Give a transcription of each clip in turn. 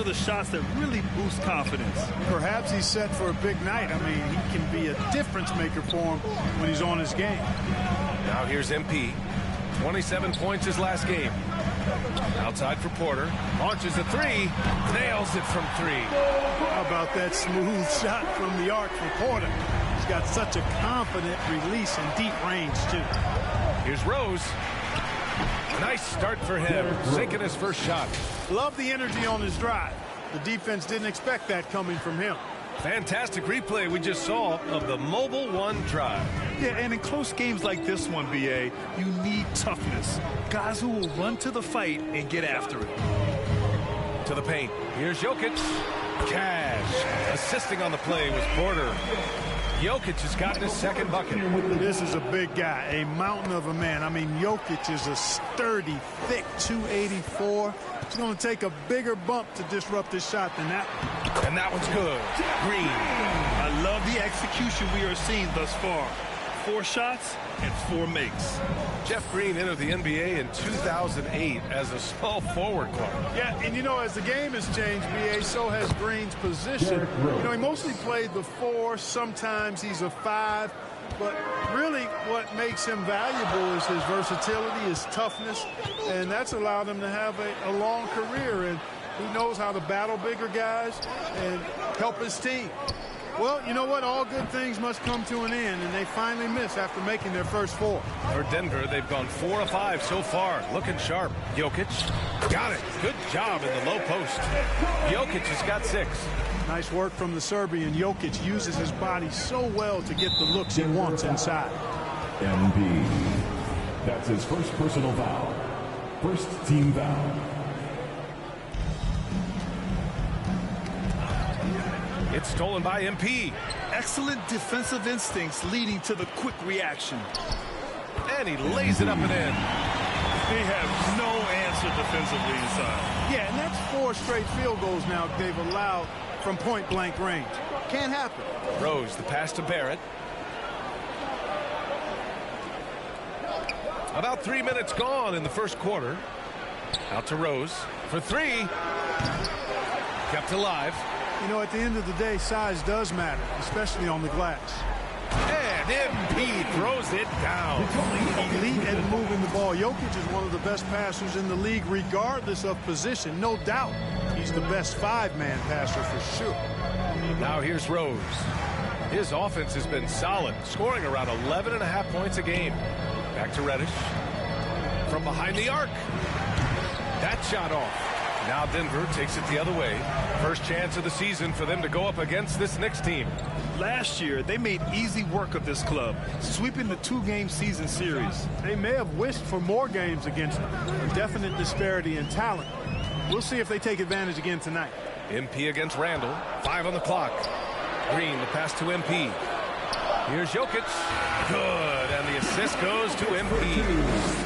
of the shots that really boost confidence. Perhaps he's set for a big night. I mean, he can be a difference maker for him when he's on his game. Now here's MP. 27 points his last game. Outside for Porter. Launches a three. Nails it from three. How about that smooth shot from the arc for Porter? He's got such a confident release and deep range, too. Here's Rose. Nice start for him. Sinking his first shot. Love the energy on his drive. The defense didn't expect that coming from him. Fantastic replay we just saw of the Mobile One drive. Yeah, and in close games like this one, BA, you need toughness. Guys who will run to the fight and get after it. To the paint. Here's Jokic. Cash. Assisting on the play was Porter. Jokic has gotten his second bucket. This is a big guy, a mountain of a man. I mean, Jokic is a sturdy, thick 284. It's going to take a bigger bump to disrupt this shot than that. And that one's good. Green. I love the execution we are seeing thus far. 4 shots and 4 makes. Jeff Green entered the NBA in 2008 as a small forward guard. Yeah, and you know, as the game has changed, BA, so has Green's position. You know, he mostly played the 4, sometimes he's a 5, but really what makes him valuable is his versatility, his toughness, and that's allowed him to have a long career, and he knows how to battle bigger guys and help his team. Well, you know what? All good things must come to an end, and they finally miss after making their first 4. For Denver, they've gone 4 of 5 so far. Looking sharp. Jokic. Got it. Good job in the low post. Jokic has got 6. Nice work from the Serbian. Jokic uses his body so well to get the looks he wants inside. MP. That's his first personal foul. First team foul. It's stolen by MP. Excellent defensive instincts leading to the quick reaction. And he lays it up and in. They have no answer defensively inside. Yeah, and that's 4 straight field goals now they've allowed from point-blank range. Can't happen. Rose, the pass to Barrett. About 3 minutes gone in the first quarter. Out to Rose for 3. Kept alive. You know, at the end of the day, size does matter, especially on the glass. And MP throws it down. Elite at moving the ball. Jokic is one of the best passers in the league, regardless of position. No doubt he's the best 5-man passer for sure. Now here's Rose. His offense has been solid, scoring around 11.5 points a game. Back to Reddish. From behind the arc. That shot off. Now Denver takes it the other way. First chance of the season for them to go up against this Knicks team. Last year, they made easy work of this club, sweeping the 2-game season series. They may have wished for more games against them. A definite disparity in talent. We'll see if they take advantage again tonight. MP against Randall. 5 on the clock. Green, the pass to MP. Here's Jokic. Good, and the assist goes to MP.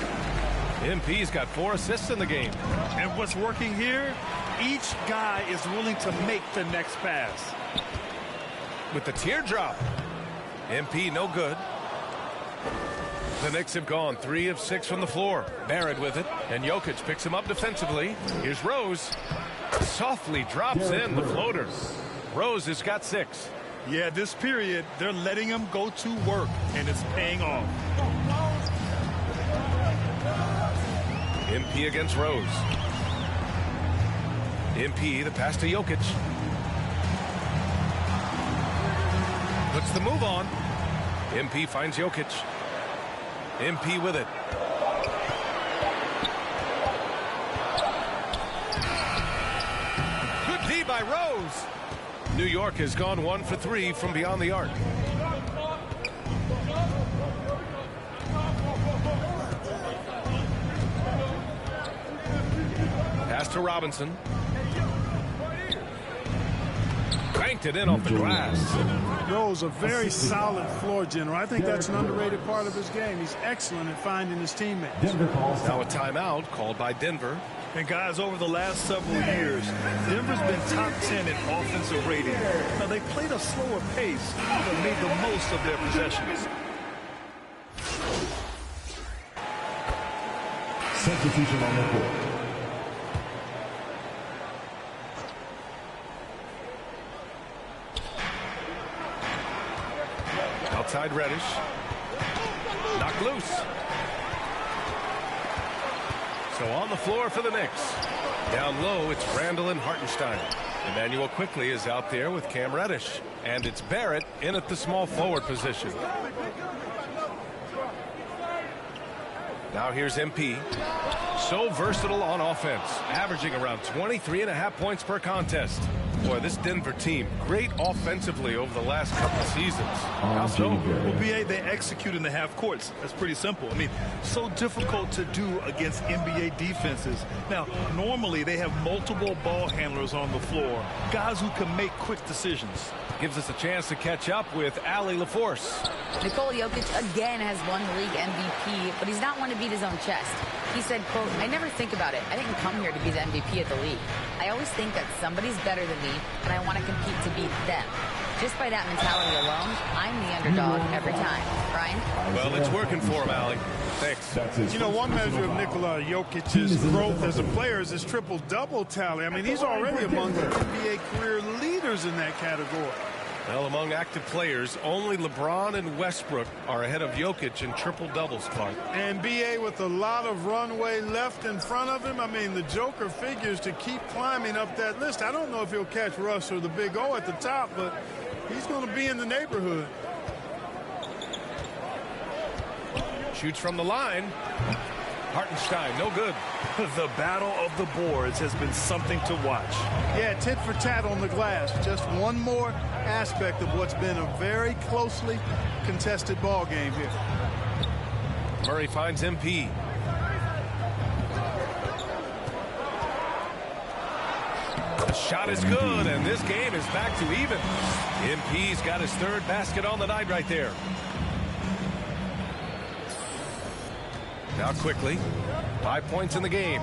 MP's got 4 assists in the game. And what's working here, each guy is willing to make the next pass. With the teardrop. MP no good. The Knicks have gone 3 of 6 from the floor. Barrett with it, and Jokic picks him up defensively. Here's Rose. Softly drops in the floater. Rose has got 6. Yeah, this period, they're letting him go to work, and it's paying off. MP against Rose. MP, the pass to Jokic. Puts the move on. MP finds Jokic. MP with it. Good D by Rose. New York has gone 1 for 3 from beyond the arc. Pass to Robinson. Banked it in off the glass. Rose, a very solid floor general. I think that's an underrated part of his game. He's excellent at finding his teammates. Now a timeout called by Denver. And guys, over the last several years, Denver's been top 10 in offensive rating. Now, they played a slower pace, but made the most of their possessions. Substitution on the court. Outside Reddish. Knocked loose. So on the floor for the Knicks. Down low, it's Randall and Hartenstein. Emmanuel quickly is out there with Cam Reddish. And it's Barrett in at the small forward position. Now here's MP. So versatile on offense, averaging around 23.5 points per contest. Boy, this Denver team, great offensively over the last couple of seasons. How so? Well, BA, they execute in the half courts. That's pretty simple. I mean, so difficult to do against NBA defenses. Now, normally they have multiple ball handlers on the floor, guys who can make quick decisions. Gives us a chance to catch up with Allie LaForce. Nikola Jokic again has won the league MVP, but he's not one to beat his own chest. He said, quote, "I never think about it. I didn't come here to be the MVP of the league. I always think that somebody's better than me, and I want to compete to beat them. Just by that mentality alone, I'm the underdog every time." Brian? Well, it's working for him, Allie. Thanks. You know, one measure of Nikola Jokic's growth as a player is his triple-double tally. I mean, he's already among the NBA career leaders in that category. Well, among active players, only LeBron and Westbrook are ahead of Jokic in triple-doubles, Clark. And BA with a lot of runway left in front of him. I mean, the Joker figures to keep climbing up that list. I don't know if he'll catch Russ or the Big O at the top, but he's going to be in the neighborhood. Shoots from the line. Hartenstein, no good. The battle of the boards has been something to watch. Yeah, tit for tat on the glass. Just one more aspect of what's been a very closely contested ball game here. Murray finds MP. The shot is good, and this game is back to even. MP's got his third basket on the night right there. Now quickly, 5 points in the game.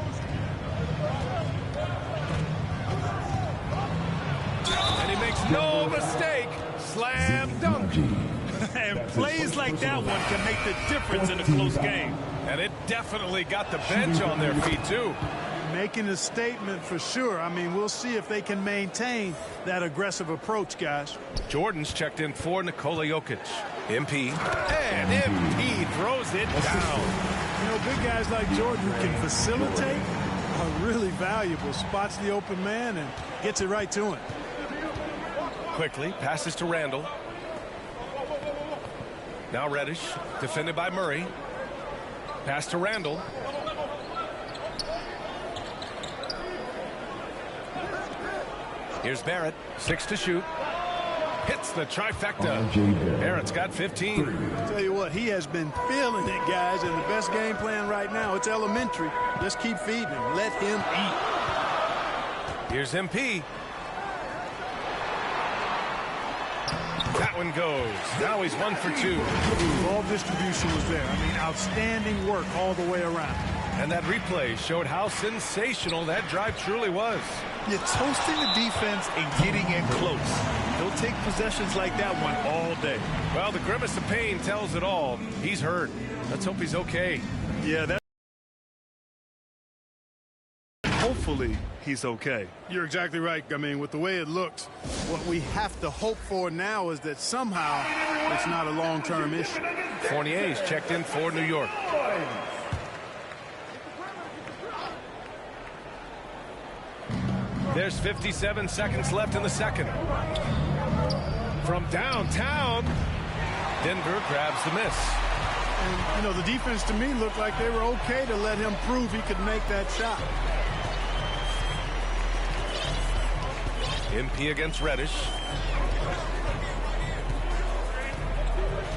And he makes no mistake. Slam dunk. And plays like that one can make the difference in a close game. And it definitely got the bench on their feet, too. Making a statement for sure. I mean, we'll see if they can maintain that aggressive approach, guys. Jordan's checked in for Nikola Jokic. MP. And MP throws it down. You know, big guys like Jordan who can facilitate are really valuable. Spots the open man and gets it right to him. Quickly passes to Randall. Now Reddish, defended by Murray. Pass to Randall. Here's Barrett, 6 to shoot. Hits the trifecta. Barrett's got 15. I'll tell you what, he has been feeling it, guys, and the best game plan right now, it's elementary. Just keep feeding him. Let him eat. Here's MP. That one goes. Now he's 1 for 2. Ball distribution was there. I mean, outstanding work all the way around. And that replay showed how sensational that drive truly was. You're toasting the defense and getting in close. He'll take possessions like that one all day. Well, the grimace of pain tells it all. He's hurt. Let's hope he's okay. Yeah, that. Hopefully, he's okay. You're exactly right. I mean, with the way it looks, what we have to hope for now is that somehow it's not a long-term issue. Fournier's checked in for New York. There's 57 seconds left in the second. From downtown, Denver grabs the miss. And, you know, the defense to me looked like they were okay to let him prove he could make that shot. MP against Reddish.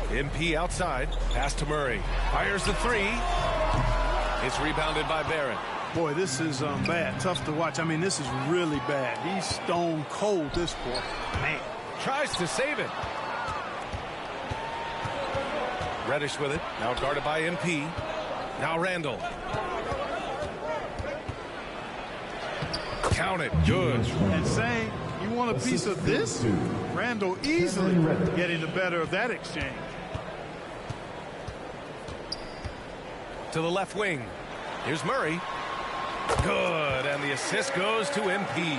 MP outside. Pass to Murray. Fires the three. It's rebounded by Barrett. Boy, this is bad. Tough to watch. I mean, this is really bad. He's stone cold this quarter. Man. Tries to save it. Reddish with it. Now guarded by MP. Now Randall. Count it. Good. And saying you want a piece of this? Randall easily getting the better of that exchange. To the left wing. Here's Murray. Good, and the assist goes to MP.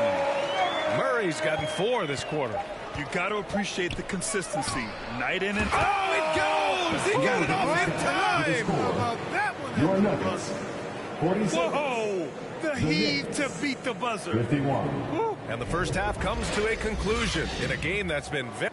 Murray's gotten 4 this quarter. You got to appreciate the consistency. Night in and oh, it goes! He got it off in time! How about that one? Your numbers. 46. whoa! The heave to beat the buzzer. 51. And the first half comes to a conclusion in a game that's been very...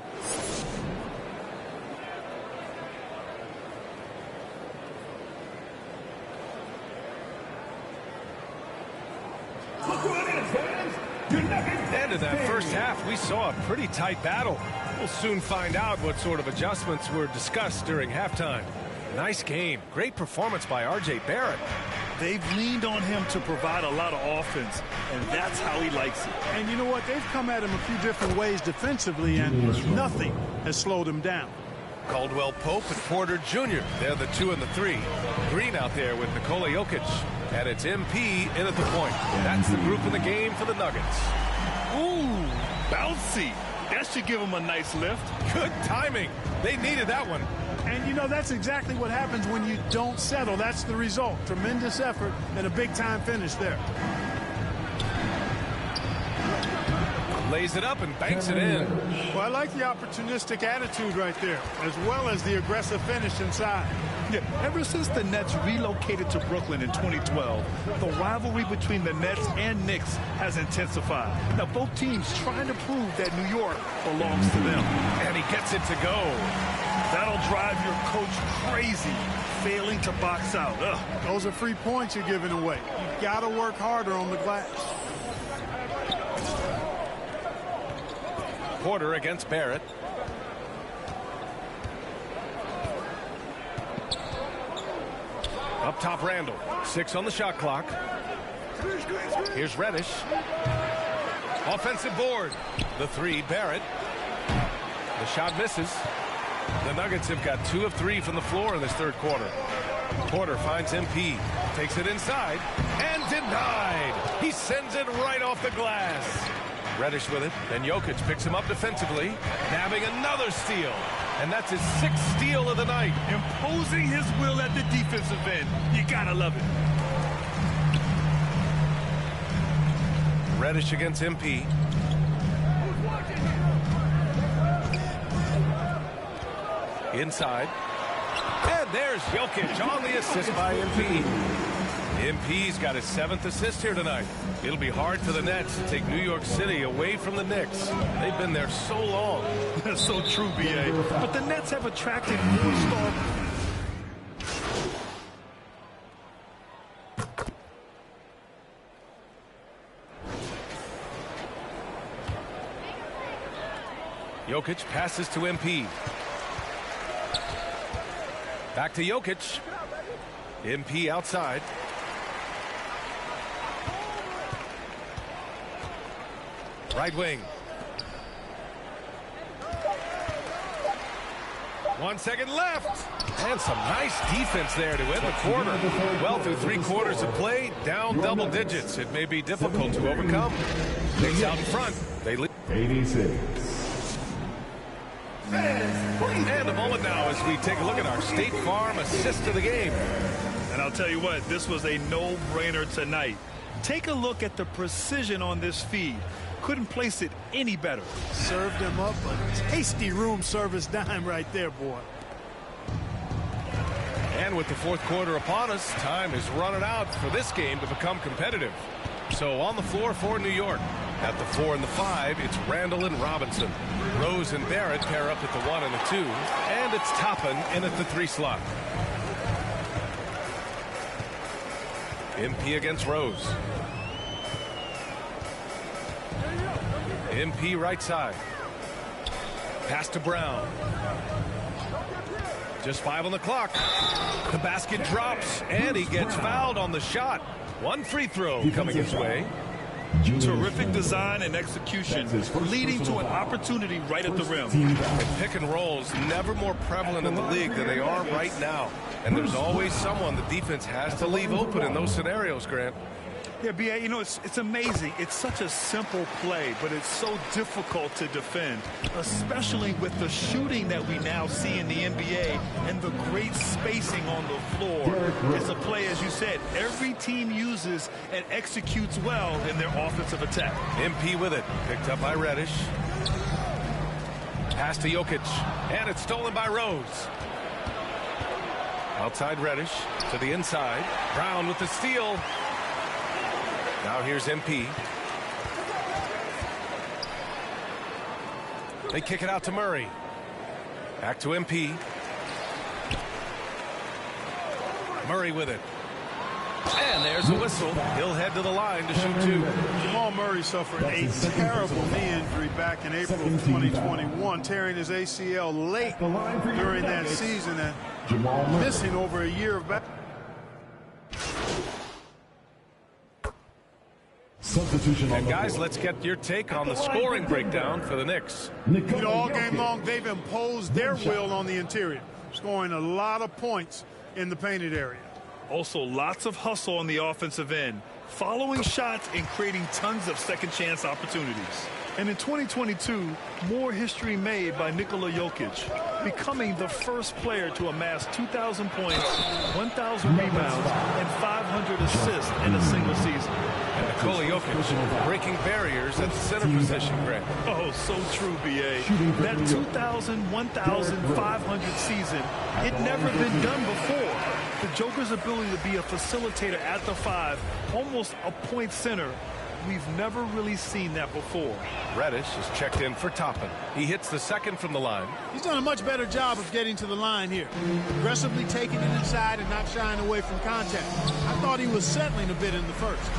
And in that first half, we saw a pretty tight battle. We'll soon find out what sort of adjustments were discussed during halftime. Nice game. Great performance by R.J. Barrett. They've leaned on him to provide a lot of offense, and that's how he likes it. And you know what? They've come at him a few different ways defensively, and nothing has slowed him down. Caldwell Pope and Porter Jr. They're the 2 and the 3. Green out there with Nikola Jokic. And it's MP in at the point. That's the group in the game for the Nuggets. Ooh, bouncy. That should give him a nice lift. Good timing. They needed that one. And, you know, that's exactly what happens when you don't settle. That's the result. Tremendous effort and a big-time finish there. Lays it up and banks it in. Well, I like the opportunistic attitude right there, as well as the aggressive finish inside. Yeah, ever since the Nets relocated to Brooklyn in 2012, the rivalry between the Nets and Knicks has intensified. Now, both teams trying to prove that New York belongs to them. And he gets it to go. That'll drive your coach crazy, failing to box out. Ugh. Those are free points you're giving away. You've got to work harder on the glass. Porter against Barrett. Up top, Randall. 6 on the shot clock. Here's Reddish. Offensive board. The 3, Barrett. The shot misses. The Nuggets have got 2 of 3 from the floor in this third quarter. Porter finds MP. Takes it inside. And denied. He sends it right off the glass. Reddish with it. Then Jokic picks him up defensively. Nabbing another steal. And that's his 6th steal of the night. Imposing his will at the defensive end. You gotta love it. Reddish against MP. Inside. And there's Jokic on the assist by MP. MP's got his 7th assist here tonight. It'll be hard for the Nets to take New York City away from the Knicks. They've been there so long. That's so true, B.A. But the Nets have attracted more stars. Jokic passes to MP. Back to Jokic. MP outside. Right wing. 1 second left. And some nice defense there to end the quarter. Well, through 3 quarters of play, down double digits. It may be difficult to overcome. Knicks out in front. They lead. 86. And a moment now as we take a look at our State Farm assist of the game. And I'll tell you what, this was a no-brainer tonight. Take a look at the precision on this feed. Couldn't place it any better. Served him up a tasty room service dime right there, boy. And with the 4th quarter upon us, time is running out for this game to become competitive. So on the floor for New York. At the 4 and the 5, it's Randall and Robinson. Rose and Barrett pair up at the 1 and the 2. And it's Toppin in at the 3 slot. MP against Rose. MP right side. Pass to Brown. Just 5 on the clock. The basket drops, and he gets fouled on the shot. 1 free throw coming his way. Terrific design and execution, leading to an opportunity right at the rim. And pick and rolls never more prevalent in the league than they are right now. And there's always someone the defense has to leave open in those scenarios, Grant. Yeah, B.A., you know, it's amazing. It's such a simple play, but it's so difficult to defend, especially with the shooting that we now see in the NBA and the great spacing on the floor. It's a play, as you said, every team uses and executes well in their offensive attack. MP with it. Picked up by Reddish. Pass to Jokic, and it's stolen by Rose. Outside Reddish to the inside. Brown with the steal. Now here's MP. They kick it out to Murray. Back to MP. Murray with it. And there's a whistle. He'll head to the line to shoot two. Jamal Murray suffered a terrible knee injury back in April of 2021, tearing his ACL late during that season and missing over a year of back. Substitution on And the guys, floor. let's get your take on the scoring breakdown for the Knicks. You know, all game long, they've imposed their will on the interior, scoring a lot of points in the painted area. Also, lots of hustle on the offensive end, following shots and creating tons of second chance opportunities. And in 2022, more history made by Nikola Jokic, becoming the first player to amass 2,000 points, 1,000 rebounds, and 500 assists in a single season. And Nikola Jokic breaking barriers at the center position, Greg. Oh, so true, B.A. That 2,000, 1,500 season, it never been done before. The Joker's ability to be a facilitator at the 5, almost a point center, we've never really seen that before. Reddish is checked in for Toppin. He hits the second from the line. He's done a much better job of getting to the line here, aggressively taking it inside and not shying away from contact. I thought he was settling a bit in the first.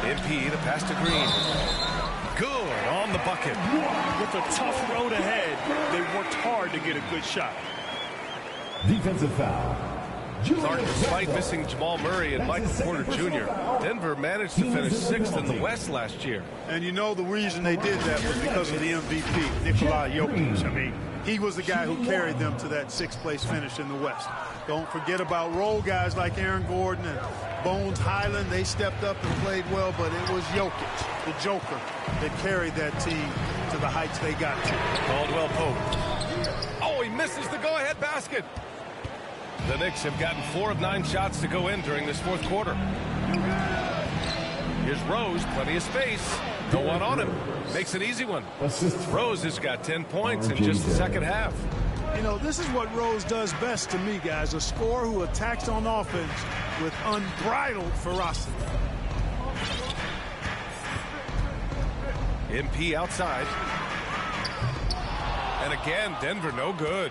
MP, the pass to Green. Good on the bucket. With a tough road ahead, they worked hard to get a good shot. Defensive foul. Clark, despite missing Jamal Murray and Michael Porter Jr., Denver managed to finish 6th in the West last year. And you know the reason they did that was because of the MVP, Nikola Jokic. I mean, he was the guy who carried them to that 6th place finish in the West. Don't forget about role guys like Aaron Gordon and Bones Highland. They stepped up and played well, but it was Jokic, the Joker, that carried that team to the heights they got to. Caldwell Pope. Oh, he misses the go-ahead basket. The Knicks have gotten 4 of 9 shots to go in during this 4th quarter. Here's Rose, plenty of space. No one on him. Makes an easy one. Rose has got 10 points in just the second half. You know, this is what Rose does best to me, guys. A scorer who attacks on offense with unbridled ferocity. MP outside. And again, Denver no good.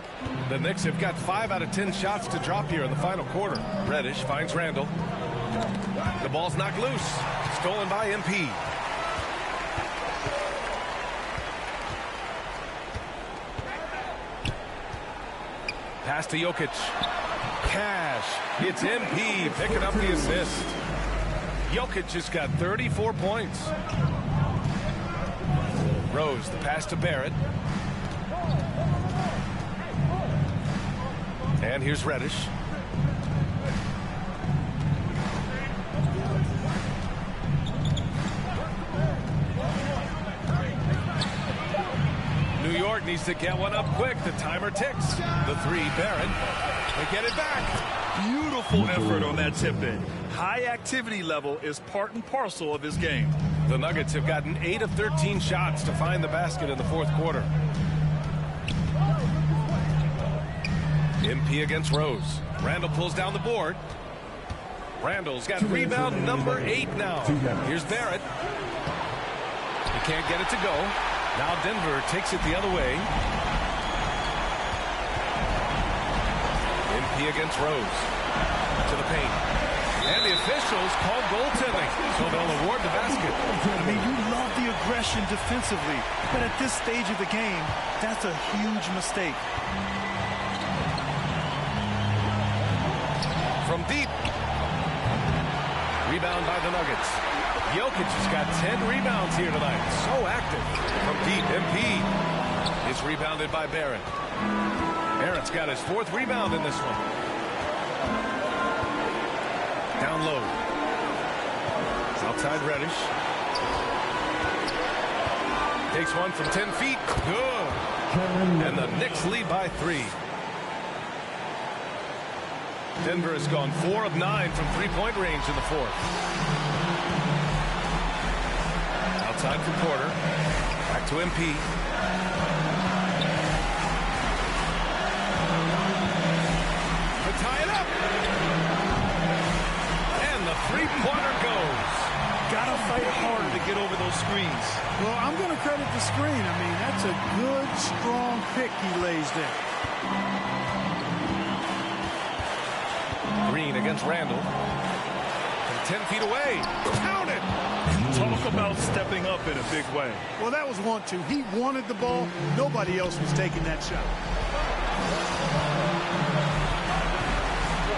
The Knicks have got 5 out of 10 shots to drop here in the final quarter. Reddish finds Randall. The ball's knocked loose. Stolen by MP. Pass to Jokic. Cash. It's MP picking up the assist. Jokic has got 34 points. Rose, the pass to Barrett. And here's Reddish. New York needs to get one up quick. The timer ticks. The 3, Barrett. They get it back. Beautiful effort on that tip-in. High activity level is part and parcel of his game. The Nuggets have gotten 8 of 13 shots to find the basket in the 4th quarter. MP against Rose. Randall pulls down the board. Randall's got rebound number 8 now. Here's Barrett. He can't get it to go. Now Denver takes it the other way. MP against Rose. To the paint. And the officials call goaltending, so they'll award the basket. I mean, you love the aggression defensively, but at this stage of the game, that's a huge mistake. From deep. Rebound by the Nuggets. Jokic has got 10 rebounds here tonight. So active. From deep, MP is rebounded by Barrett. Barrett's got his 4th rebound in this one. Down low. Outside Reddish. Takes one from 10 feet. Good. And the Knicks lead by 3. Denver has gone 4 of 9 from 3-point range in the 4th. Outside for Porter. Back to MP. To tie it up. And the three-pointer goes. Gotta fight harder to get over those screens. Well, I'm going to credit the screen. I mean, that's a good, strong pick he lays there. Green against Randall. From 10 feet away. Count it. Talk about stepping up in a big way. Well, that was 1-2. He wanted the ball. Nobody else was taking that shot.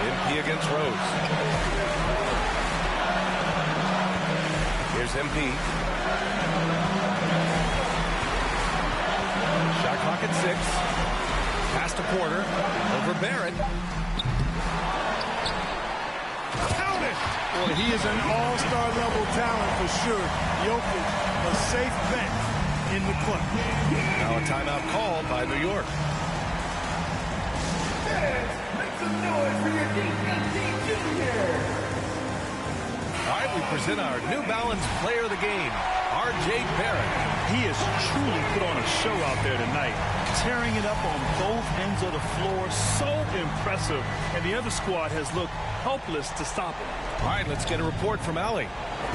MP against Rose. Here's MP. Shot clock at 6. Pass to Porter. Over Barrett. Count it! Boy, he is an all-star level talent for sure. Jokic, a safe bet in the clutch. Now a timeout called by New York. Make some noise for your DPT Junior. All right, we present our New Balance Player of the Game, R.J. Barrett. He has truly put on a show out there tonight, tearing it up on both ends of the floor. So impressive. And the other squad has looked helpless to stop him. All right, let's get a report from Allie.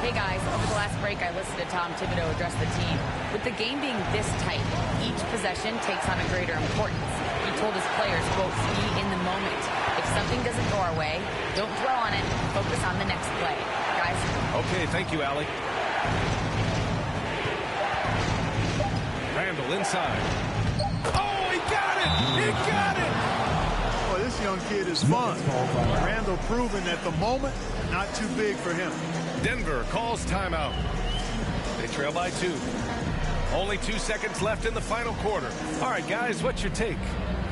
Hey guys, over the last break I listened to Tom Thibodeau address the team. With the game being this tight, each possession takes on a greater importance. He told his players, quote, be in the moment. If something doesn't go our way, don't dwell on it, focus on the next play. Guys. Okay, thank you, Allie. Randall inside. Oh, he got it! He got it! Boy, this young kid is fun. Randall proving that the moment, not too big for him. Denver calls timeout. They trail by 2. Only 2 seconds left in the final quarter. All right, guys, what's your take?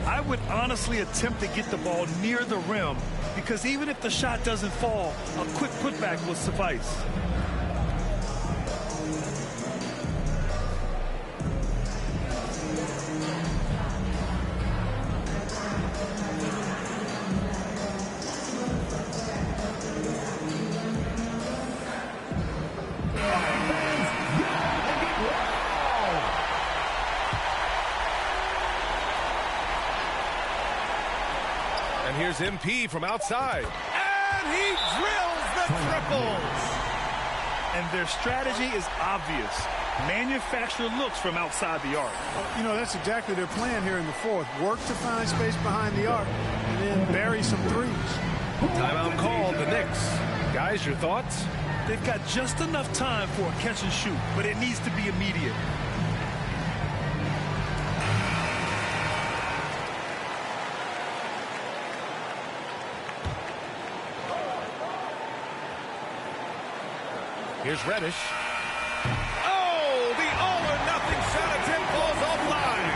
I would honestly attempt to get the ball near the rim because even if the shot doesn't fall, a quick putback will suffice. And here's MP from outside. And he drills the triples. And their strategy is obvious. Manufacture looks from outside the arc. You know, that's exactly their plan here in the fourth. Work to find space behind the arc and then bury some threes. Timeout called, the Knicks. Guys, your thoughts? They've got just enough time for a catch and shoot, but it needs to be immediate. Here's Reddish. Oh, the all-or-nothing shot attempt falls offline.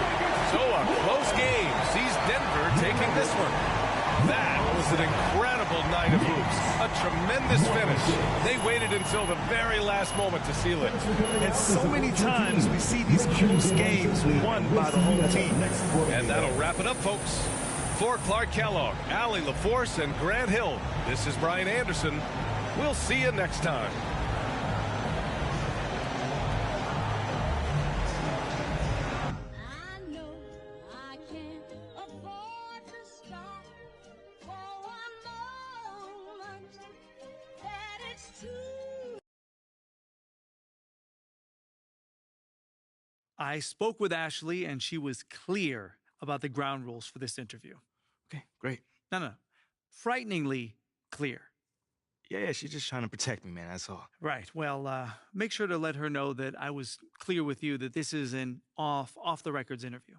So a close game sees Denver taking this one. That was an incredible night of hoops. A tremendous finish. They waited until the very last moment to seal it. And so many times we see these close games won by the home team. And that'll wrap it up, folks. For Clark Kellogg, Allie LaForce, and Grant Hill, this is Brian Anderson. We'll see you next time. I spoke with Ashley, and she was clear about the ground rules for this interview. Okay, great. No. Frighteningly clear. Yeah, she's just trying to protect me, man, that's all. Right. Well, make sure to let her know that I was clear with you that this is an off-the-records interview.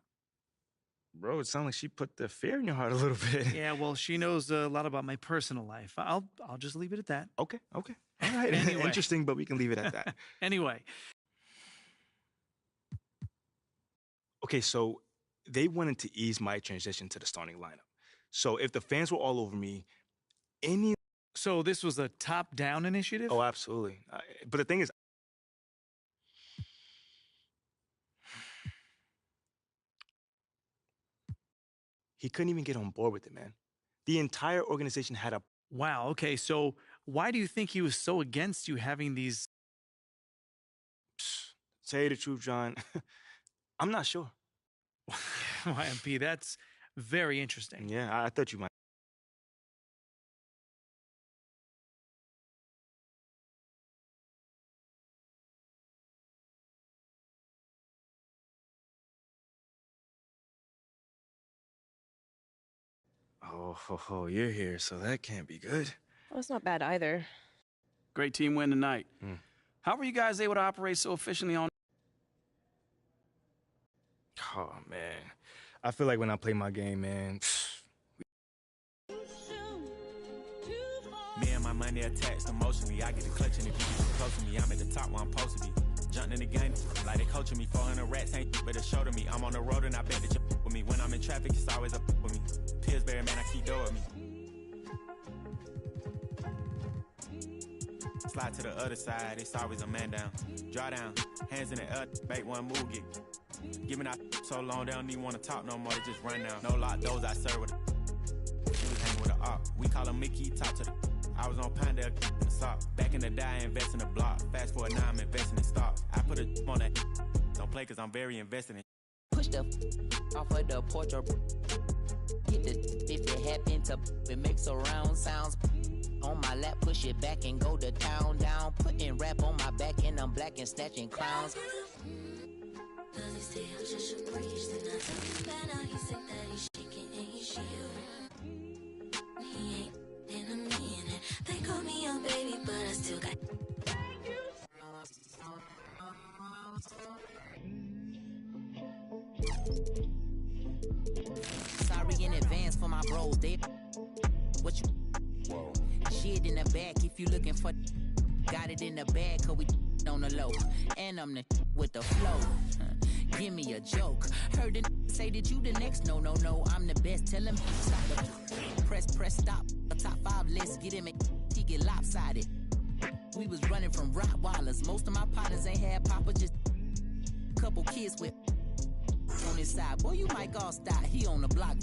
Bro, it sounds like she put the fear in your heart a little bit. Yeah, well, she knows a lot about my personal life. I'll just leave it at that. Okay. All right, Anyway. Interesting, but we can leave it at that. Anyway. Okay, so they wanted to ease my transition to the starting lineup. So if the fans were all over me, So this was a top-down initiative? Oh, absolutely. But the thing is, he couldn't even get on board with it, man. The entire organization had a... Wow, okay, so why do you think he was so against you having these... Tell you the truth, John, I'm not sure. YMP, that's very interesting. Yeah, I thought you might. Oh, you're here, so that can't be good. Well, it's not bad either. Great team win tonight. How were you guys able to operate so efficiently on? Oh, man. I feel like when I play my game, man. Me and my money attached emotionally. I get the clutch and if you get too close to me, I'm at the top where I'm supposed to be. Jumping in the game, like they coaching me. 400 rats ain't but a show to me. I'm on the road and I bet that you with me. When I'm in traffic, it's always up with me. Pillsbury, man, I keep doing me. Slide to the other side, it's always a man down. Draw down, hands in the air, bait one move, get. Giving out so long, they don't even want to talk no more, they just run down. No lock, those I serve with a. She was hanging with a op. We call him Mickey, talk to the. I was on Pinedale, in the sock. Back in the day, I invest in the block. Fast forward, now I'm investing in stock. I put a on that. Don't play cause I'm very invested in. Push the off of the porch or get the if it happen to it makes a round sounds. On my lap, push it back and go to town down. Putting rap on my back and I'm black and snatching crowns. They call me your baby, but I still got. Sorry in advance for my bros. They what you shit in the back if you looking for. Got it in the bag, cause we on the low. And I'm the with the flow. Give me a joke. Heard it say that you the next. No, I'm the best. Tell him stop the press, stop. A top 5, let's get him. He get lopsided. We was running from Rottweilers. Most of my partners ain't had papa, just couple kids with on his side. Boy, you might all stop. He on the block.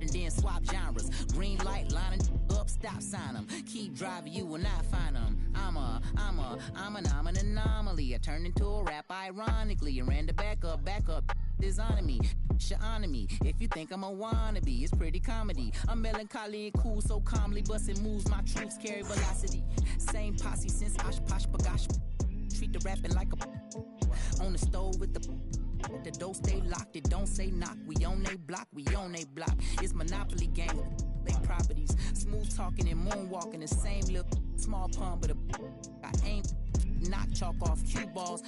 And then swap genres. Green light lining up, stop sign them. Keep driving, you will not find them. I'm an anomaly. I turned into a rap ironically and ran the back up. Designing me, shine me. If you think I'm a wannabe, it's pretty comedy. I'm melancholy and cool, so calmly busting moves. My troops carry velocity. Same posse since Osh Posh Bagash. Treat the rapping like a on the stove with the door stay locked, it don't say knock. We on they block. It's Monopoly game, they properties. Smooth talking and moonwalking, the same little small pun, but I aim, knock chalk off cue balls.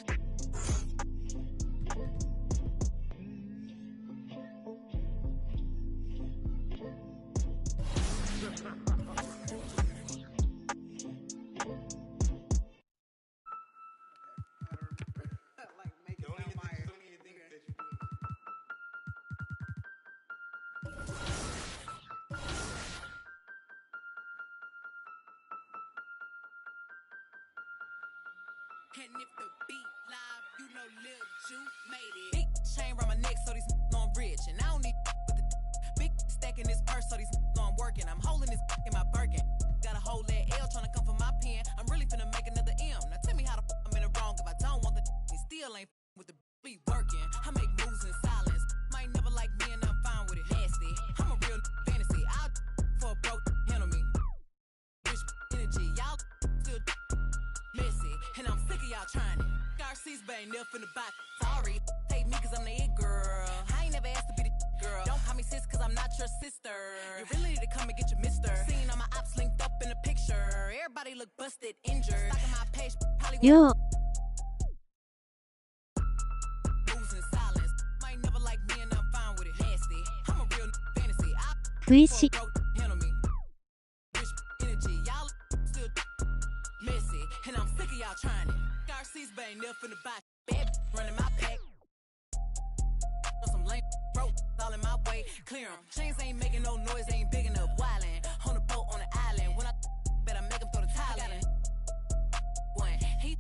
And if the beat live, you know Lil Ju made it. Big chain around my neck, so these know I'm rich. And I don't need with the big stack in this purse, so these know I'm working. I'm holding this in my Birkin. Got a whole leg L trying to come for my pen. I'm really finna make another M. Now tell me how the I'm in the wrong if I don't want the he still ain't with the be working. I make moves in silence. Might never like me and I'm fine with it. Nasty. I'm a real fantasy. I'll for a broke handle me. Rich energy. Y'all still messy. And I'm sick of y'all trying it. Garcia's but ain't never finna buy. Sorry, take me cause I'm the it girl. I ain't never asked to be the girl. Don't call me sis cause I'm not your sister. You really need to come and get your mister. Seen all my ops linked up in the picture. Everybody look busted, injured. Stalking my page, Hollywood. Yo. Moves in silence. Might never like me and I'm fine with it. Nasty. I'm a real fantasy. I 食いし handle me. Rich energy. Y'all still messy. And I'm sick of y'all trying it. Garcia's but ain't never finna buy. Bad running my pack. Some lame broke all in my way. Clear 'em. Chains ain't making no noise, ain't big enough. Wildin' on the boat on the island. When I bet I make 'em throw the tile in. One, he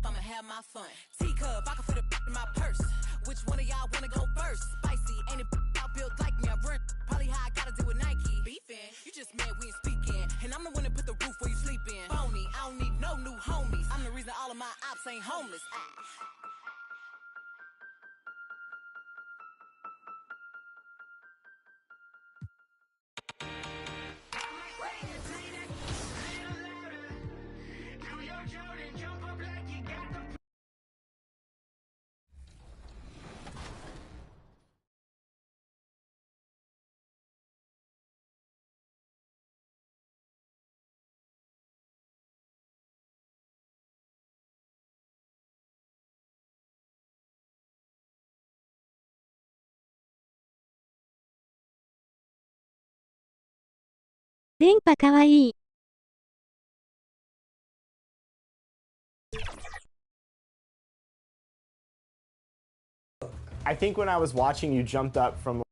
I'ma have my fun. Teacup, I can fit in my purse. Which one of y'all wanna go first? Spicy, ain't it y'all built like me? I run probably how I gotta deal with Nike. Beefin', you just mad we ain't speaking. And I'm the one that put the roof where you sleepin'. Phony, I don't need no new homies. I'm the reason all of my ops ass ain't homeless.電波かわいい。I think when I was watching, you jumped up from.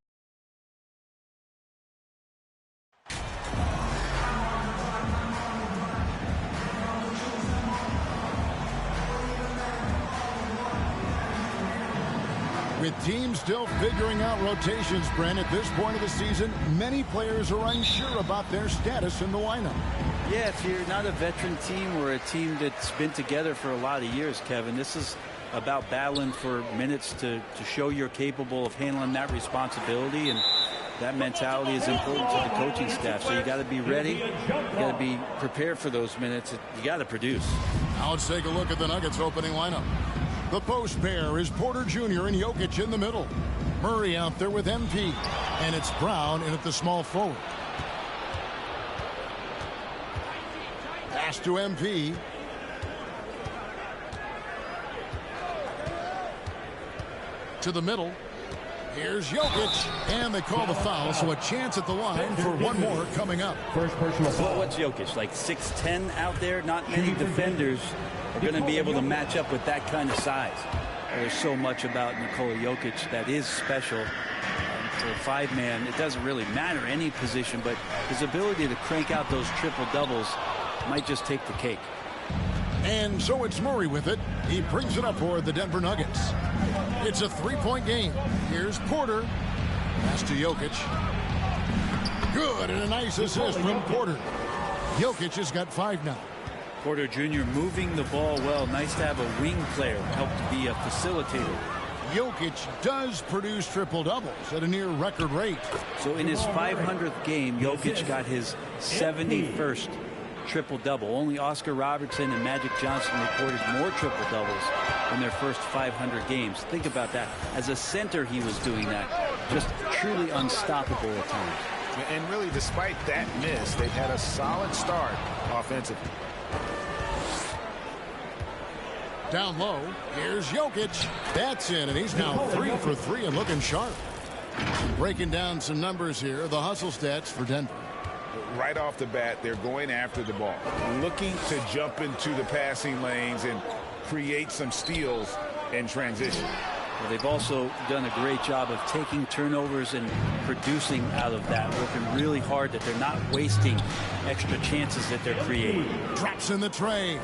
With teams still figuring out rotations, Brent, at this point of the season, many players are unsure about their status in the lineup. Yeah, if you're not a veteran team or a team that's been together for a lot of years, Kevin, this is about battling for minutes to show you're capable of handling that responsibility, and that mentality is important to the coaching staff. So you got to be ready, you got to be prepared for those minutes, you got to produce. Now let's take a look at the Nuggets opening lineup. The post pair is Porter Jr. and Jokic in the middle. Murray out there with MP. And it's Brown in at the small forward. Pass to MP. To the middle. Here's Jokic. And they call the foul, so a chance at the line for one more coming up. First personal foul. What's Jokic, like 6'10" out there? Not many defenders are going to be able to match up with that kind of size. There's so much about Nikola Jokic that is special. For a five-man, it doesn't really matter any position, but his ability to crank out those triple-doubles might just take the cake. And so it's Murray with it. He brings it up for the Denver Nuggets. It's a three-point game. Here's Porter. Pass to Jokic. Good, and a nice assist from Porter. Jokic has got 5 now. Porter Jr. moving the ball well. Nice to have a wing player help to be a facilitator. Jokic does produce triple-doubles at a near-record rate. So in his 500th game, Jokic got his 71st triple-double. Only Oscar Robertson and Magic Johnson recorded more triple-doubles in their first 500 games. Think about that. As a center, he was doing that. Just truly unstoppable at times. And really, despite that miss, they've had a solid start offensively. Down low, here's Jokic. That's in, and he's now 3 for 3 and looking sharp. Breaking down some numbers here, the hustle stats for Denver. Right off the bat, they're going after the ball, looking to jump into the passing lanes and create some steals in transition. Well, they've also done a great job of taking turnovers and producing out of that, working really hard that they're not wasting extra chances that they're creating. Drops in the tray.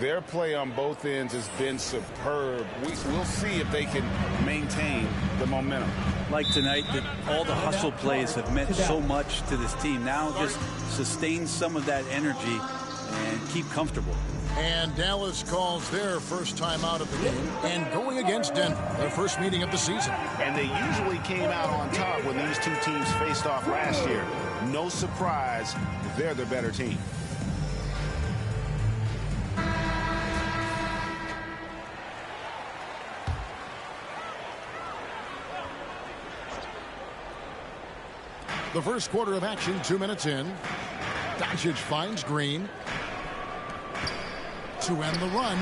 Their play on both ends has been superb. We'll see if they can maintain the momentum. Like tonight, that all the hustle plays have meant so much to this team. Now just sustain some of that energy and keep comfortable. And Dallas calls their first time out of the game and going against Denver, their first meeting of the season. And they usually came out on top when these two teams faced off last year. No surprise, they're the better team. The first quarter of action, 2 minutes in. Doncic finds Green. To end the run.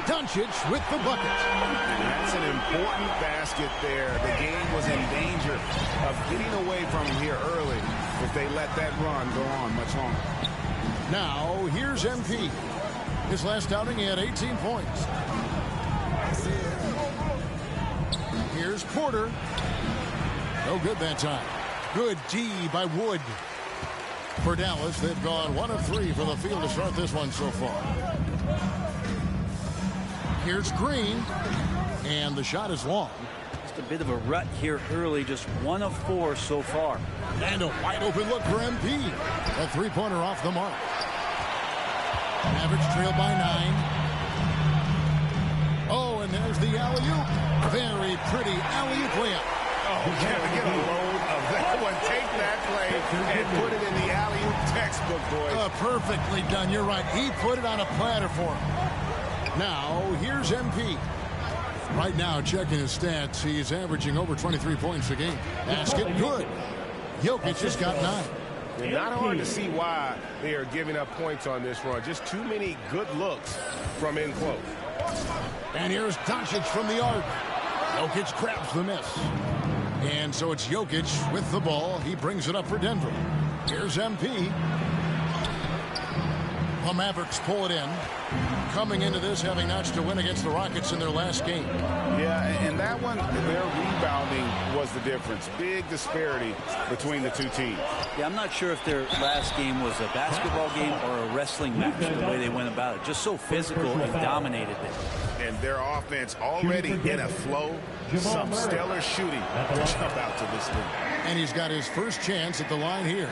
Doncic with the bucket. And that's an important basket there. The game was in danger of getting away from him here early if they let that run go on much longer. Now, here's MP. His last outing, he had 18 points. Here's Porter. No good that time. Good D by Wood. For Dallas, they've gone 1 of 3 for the field to start this one so far. Here's Green. And the shot is long. Just a bit of a rut here early. Just 1 of 4 so far. And a wide open look for MP. A three-pointer off the mark. Mavericks trail by 9. Here's the alley-oop. Very pretty alley-oop layup. Oh, get a load of that one. Take that play and put it in the alley-oop textbook, boys. Perfectly done. You're right. He put it on a platter for him. Now, here's MP. Right now, checking his stats, he's averaging over 23 points a game. Basket, good. Jokic has got 9. And not hard to see why they are giving up points on this run. Just too many good looks from in close. And here's Doncic from the arc. Jokic grabs the miss. And so it's Jokic with the ball. He brings it up for Denver. Here's MP. The Mavericks pull it in. Coming into this, having notched a win against the Rockets in their last game. Yeah, and that one, their rebounding was the difference. Big disparity between the two teams. Yeah, I'm not sure if their last game was a basketball game or a wrestling match, the way they went about it. Just so physical and dominated it. And their offense already in a flow. Some stellar shooting to jump out to this league. And he's got his first chance at the line here.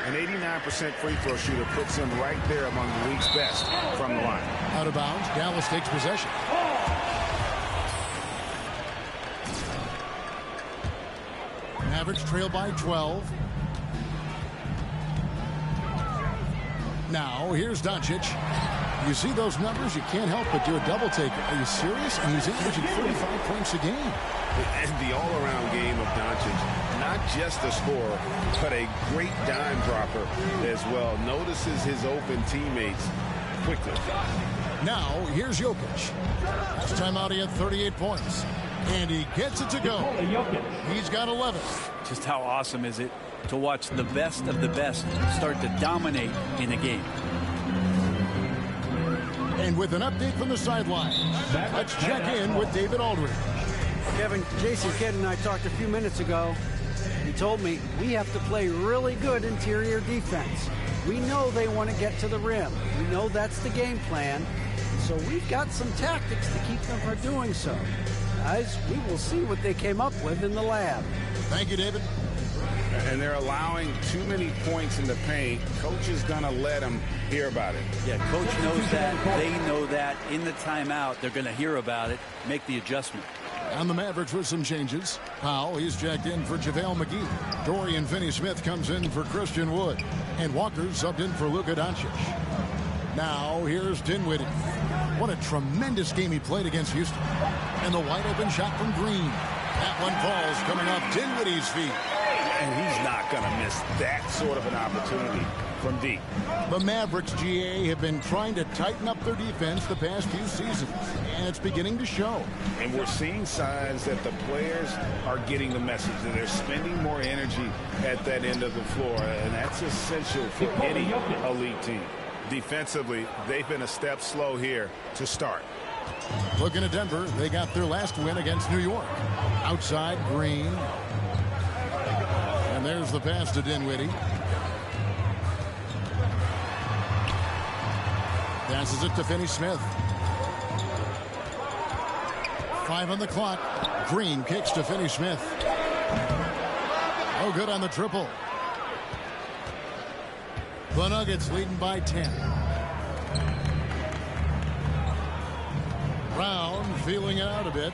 An 89% free throw shooter puts him right there among the league's best from the line. Out of bounds, Dallas takes possession. Mavericks trail by 12. Now, here's Doncic. You see those numbers, you can't help but do a double take. Are you serious? And he's averaging 45 points a game. And the all-around game of Doncic, not just a scorer, but a great dime dropper as well. Notices his open teammates quickly. Now, here's Jokic. Last time out, he had 38 points. And he gets it to go. He's got 11. Just how awesome is it to watch the best of the best start to dominate in a game. And with an update from the sideline, let's check in with David Aldridge. Kevin, Jason Kidd and I talked a few minutes ago. He told me we have to play really good interior defense. We know they want to get to the rim. We know that's the game plan. So we've got some tactics to keep them from doing so. Guys, we will see what they came up with in the lab. Thank you, David. And they're allowing too many points in the paint. Coach is going to let them hear about it. Yeah, coach knows that. They know that. In the timeout, they're going to hear about it, make the adjustment. And the Mavericks with some changes. Powell, he's checked in for JaVale McGee. Dorian Finney-Smith comes in for Christian Wood. And Walker's subbed in for Luka Doncic. Now, here's Dinwiddie. What a tremendous game he played against Houston. And the wide-open shot from Green. That one falls coming off Dinwiddie's feet. And he's not going to miss that sort of an opportunity from deep. The Mavericks, GA, have been trying to tighten up their defense the past few seasons, and it's beginning to show. And we're seeing signs that the players are getting the message, that they're spending more energy at that end of the floor, and that's essential for any elite team. Defensively, they've been a step slow here to start. Looking at Denver, they got their last win against New York. Outside, Green. And there's the pass to Dinwiddie. Passes it to Finney-Smith. 5 on the clock. Green kicks to Finney-Smith. Oh, good on the triple. The Nuggets leading by 10. Brown feeling it out a bit.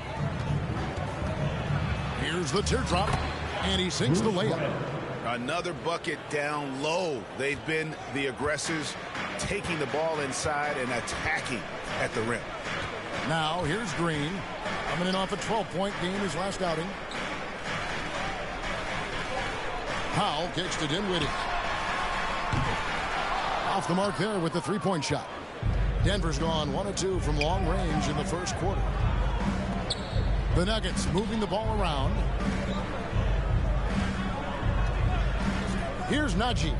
Here's the teardrop, and he sinks the layup. Another bucket down low. They've been the aggressors, taking the ball inside and attacking at the rim. Now here's Green, coming in off a 12-point game his last outing. Powell kicks to Dinwiddie. Off the mark there with the three-point shot. Denver's gone 1 of 2 from long range in the first quarter. The Nuggets moving the ball around. Here's Najee.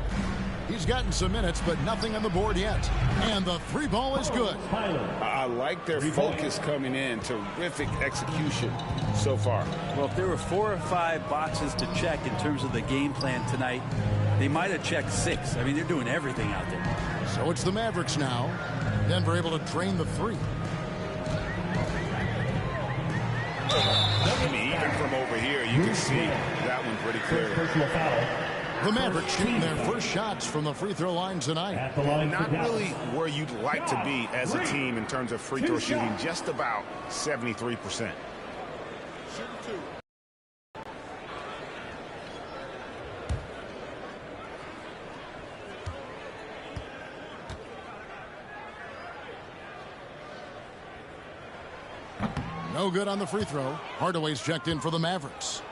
He's gotten some minutes, but nothing on the board yet. And the three ball is good. I like their focus coming in. Terrific execution so far. Well, if there were 4 or 5 boxes to check in terms of the game plan tonight, they might have checked 6. I mean, they're doing everything out there. So it's the Mavericks now. Denver able to drain the 3. I mean, even from over here, you can see that one pretty clear. Personal foul. The Mavericks shooting their first shots from the free throw line tonight. Not really where you'd like to be as a team in terms of free throw shooting, just about 73%. No good on the free throw. Hardaway's checked in for the Mavericks.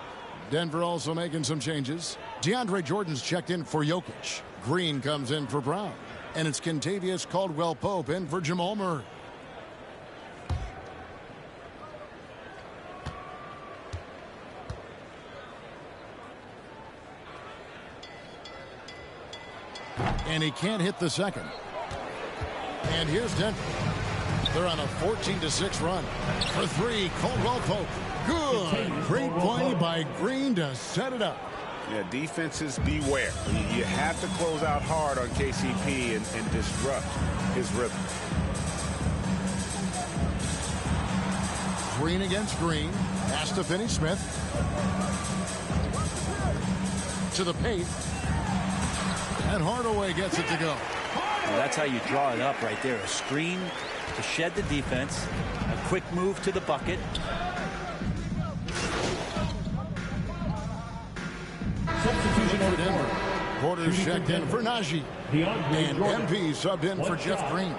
Denver also making some changes. DeAndre Jordan's checked in for Jokic. Green comes in for Brown. And it's Kentavious Caldwell-Pope in for Jamal Murray. And he can't hit the second. And here's Denver. They're on a 14-6 run. For three, Caldwell-Pope. Good. Great play by Green to set it up. Yeah, defenses beware. You have to close out hard on KCP and disrupt his rhythm. Green against Green. Pass to Finney-Smith. To the paint. And Hardaway gets it to go. Well, that's how you draw it up right there. A screen to shed the defense. A quick move to the bucket. Substitution for Denver. Porter's checked in for Najee. And MP subbed in for Jeff Green.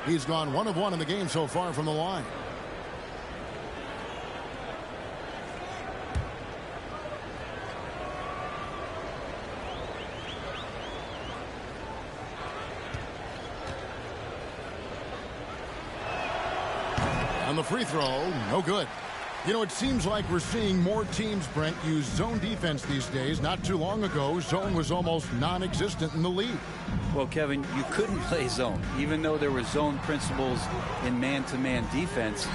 He's gone 1 of 1 in the game so far from the line. On the free throw, no good. You know, it seems like we're seeing more teams, Brent, use zone defense these days. Not too long ago, zone was almost non-existent in the league. Well, Kevin, you couldn't play zone. Even though there were zone principles in man-to-man defense,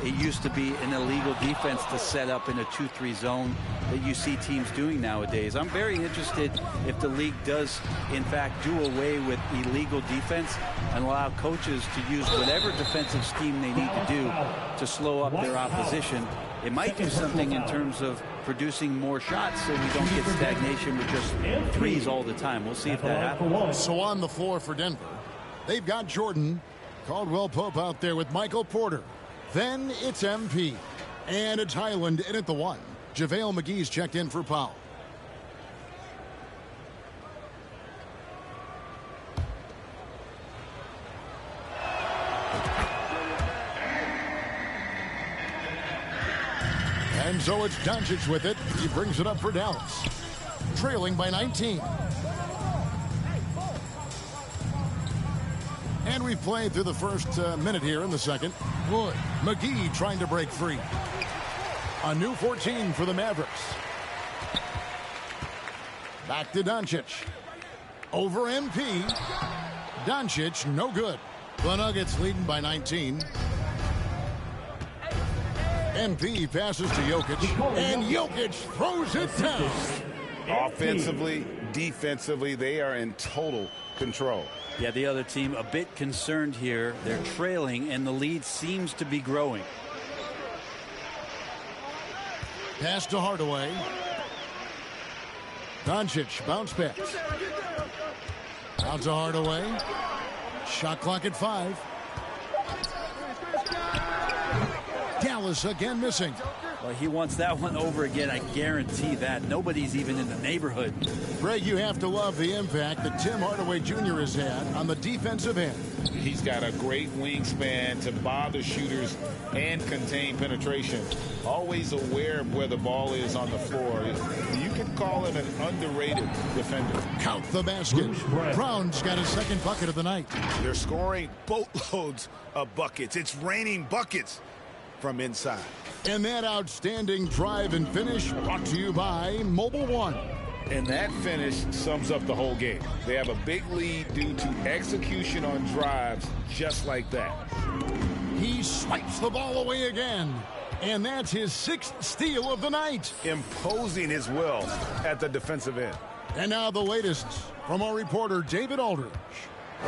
it used to be an illegal defense to set up in a 2-3 zone that you see teams doing nowadays. I'm very interested if the league does, in fact, do away with illegal defense and allow coaches to use whatever defensive scheme they need to do to slow up their opposition. It might do something in terms of producing more shots so we don't get stagnation with just threes all the time. We'll see if that happens. So on the floor for Denver, they've got Jordan, Caldwell-Pope out there with Michael Porter. Then it's MP. And it's Highland in at the 1. JaVale McGee's checked in for Powell. And so it's Doncic with it. He brings it up for Dallas. Trailing by 19. And we've played through the first minute here in the second. Wood. McGee trying to break free. A new 14 for the Mavericks. Back to Doncic. Over MP. Doncic, no good. The Nuggets leading by 19. MP passes to Jokic. And Jokic throws it down. Offensively, defensively, they are in total control. Yeah, the other team a bit concerned here. They're trailing, and the lead seems to be growing. Pass to Hardaway. Doncic, bounce pass. Out to Hardaway. Shot clock at 5. Dallas again missing. Well, he wants that one over again. I guarantee that. Nobody's even in the neighborhood. Greg, you have to love the impact that Tim Hardaway Jr. has had on the defensive end. He's got a great wingspan to bother shooters and contain penetration. Always aware of where the ball is on the floor. You can call him an underrated defender. Count the basket. Brown's got his second bucket of the night. They're scoring boatloads of buckets. It's raining buckets from inside. And that outstanding drive and finish brought to you by Mobile One. And that finish sums up the whole game. They have a big lead due to execution on drives just like that. He swipes the ball away again. And that's his 6th steal of the night. Imposing his will at the defensive end. And now the latest from our reporter, David Aldridge.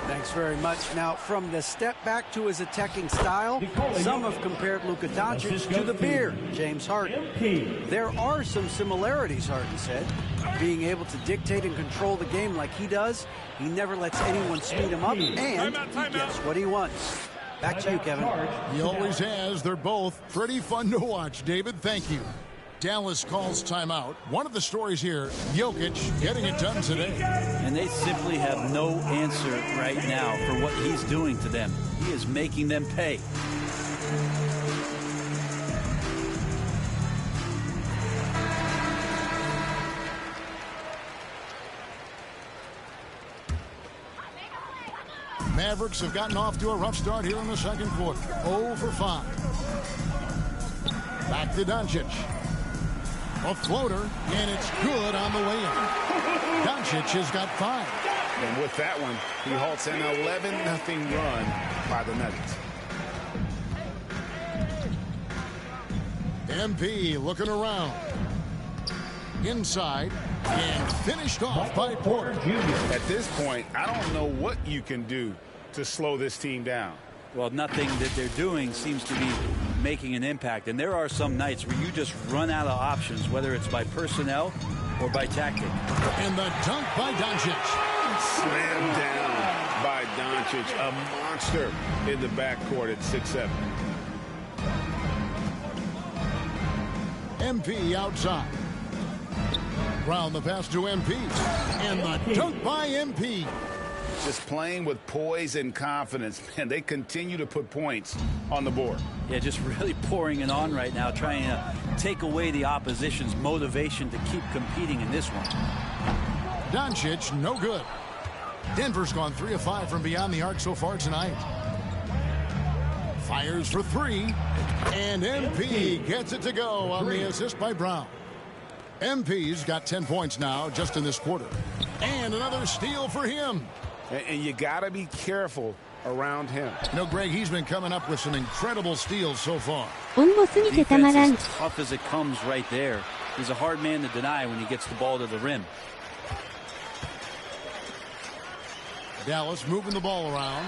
Thanks very much. Now, from the step back to his attacking style, some have compared Luka Doncic to the beard, James Harden. There are some similarities, Harden said. Being able to dictate and control the game like he does, he never lets anyone speed him up, and he gets what he wants. Back to you, Kevin. He always has. They're both pretty fun to watch, David. Thank you. Dallas calls timeout. One of the stories here, Jokic getting it done today. And they simply have no answer right now for what he's doing to them. He is making them pay. Mavericks have gotten off to a rough start here in the second quarter. 0 for 5. Back to Doncic. A floater, and it's good on the way in. Doncic has got 5. And with that one, he halts an 11-0 run by the Nuggets. MP looking around. Inside, and finished off by Porter. At this point, I don't know what you can do to slow this team down. Well, nothing that they're doing seems to be making an impact. And there are some nights where you just run out of options, whether it's by personnel or by tactic. And the dunk by Doncic. Slammed down by Doncic, a monster in the backcourt at 6'7". MP outside. Brown the pass to MP. And the dunk by MP. Just playing with poise and confidence, man. They continue to put points on the board. Yeah, just really pouring it on right now, trying to take away the opposition's motivation to keep competing in this one. Doncic, no good. Denver's gone 3 of 5 from beyond the arc so far tonight. Fires for 3, and MP gets it to go on the assist by Brown. MP's got 10 points now just in this quarter. And another steal for him. And you got to be careful around him. You know, Greg, he's been coming up with some incredible steals so far. Defense is as tough as it comes right there. He's a hard man to deny when he gets the ball to the rim. Dallas moving the ball around.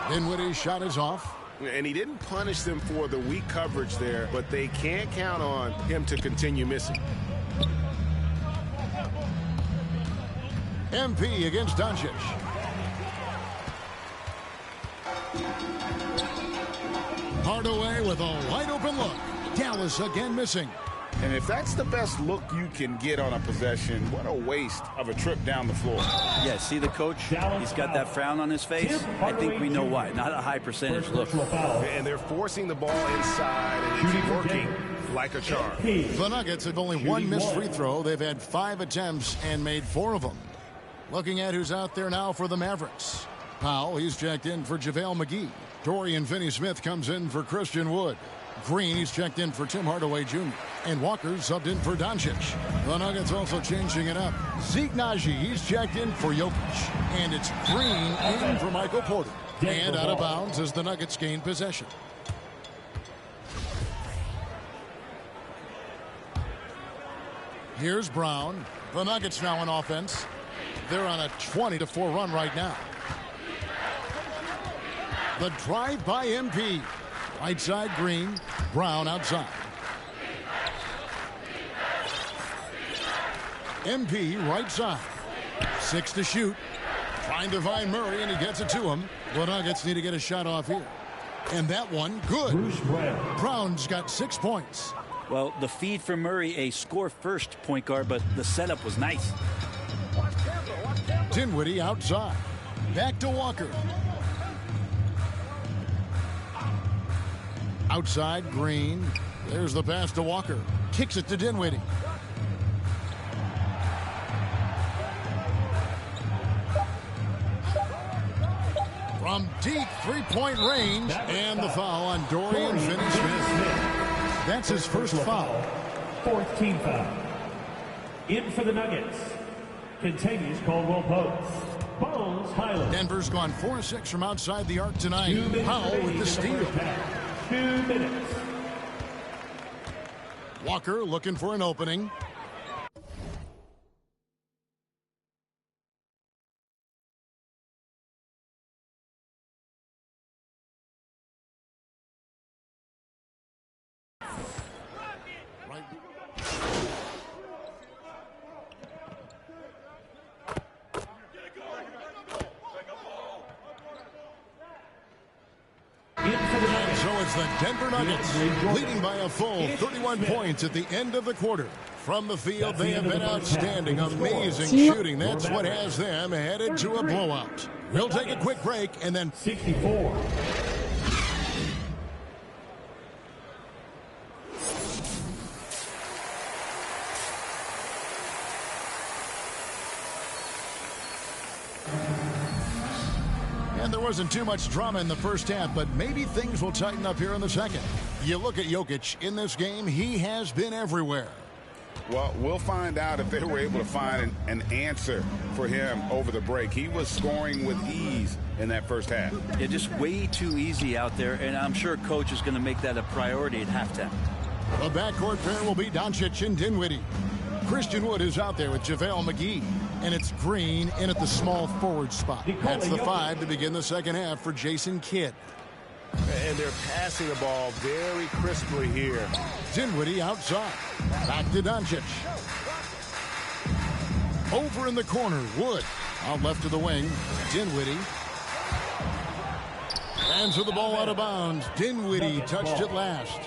Dinwiddie's shot is off. And he didn't punish them for the weak coverage there, but they can't count on him to continue missing. MP against Doncic. Hardaway with a wide open look. Dallas again missing. And if that's the best look you can get on a possession, what a waste of a trip down the floor. Yeah, see the coach? He's got that frown on his face. I think we know why. Not a high percentage look. And they're forcing the ball inside, and it's working like a charm. The Nuggets have only one missed free throw. They've had 5 attempts and made 4 of them. Looking at who's out there now for the Mavericks. Powell, he's checked in for JaVale McGee. Dorian Finney-Smith comes in for Christian Wood. Green, he's checked in for Tim Hardaway Jr. And Walker subbed in for Doncic. The Nuggets also changing it up. Zeke Naji, he's checked in for Jokic. And it's Green in for Michael Porter. And out of bounds as the Nuggets gain possession. Here's Brown. The Nuggets now on offense. They're on a 20-4 run right now. The drive by MP. Right side Green. Brown outside. MP right side. 6 to shoot. Trying to find Murray, and he gets it to him. The Nuggets need to get a shot off here. And that one, good. Brown's got 6 points. Well, the feed for Murray, a score-first point guard, but the setup was nice. Dinwiddie outside. Back to Walker. Outside, Green. There's the pass to Walker. Kicks it to Dinwiddie. From deep three-point range, and the foul on Dorian Finney-Smith. That's his first foul. 4th team foul. In for the Nuggets. Continues Caldwell Pope. Bones Highland. Denver's gone 4-6 from outside the arc tonight. Powell with the steal. 2 minutes. Walker looking for an opening. is the Denver Nuggets, leading by a full 31 points at the end of the quarter. From the field, they have been outstanding, amazing shooting. That's what has them headed to a blowout. We'll take a quick break and then 64. And there wasn't too much drama in the first half, but maybe things will tighten up here in the second. You look at Jokic in this game, he has been everywhere. Well, we'll find out if they were able to find an answer for him over the break. He was scoring with ease in that first half. Yeah, just way too easy out there, and I'm sure coach is going to make that a priority at halftime. The backcourt pair will be Doncic and Dinwiddie. Christian Wood is out there with JaVale McGee, and it's Green in at the small forward spot. That's the 5 to begin the second half for Jason Kidd. And they're passing the ball very crisply here. Dinwiddie outside. Back to Doncic. Over in the corner, Wood. Out left to the wing, Dinwiddie. Hands with the ball out of bounds. Dinwiddie touched it last.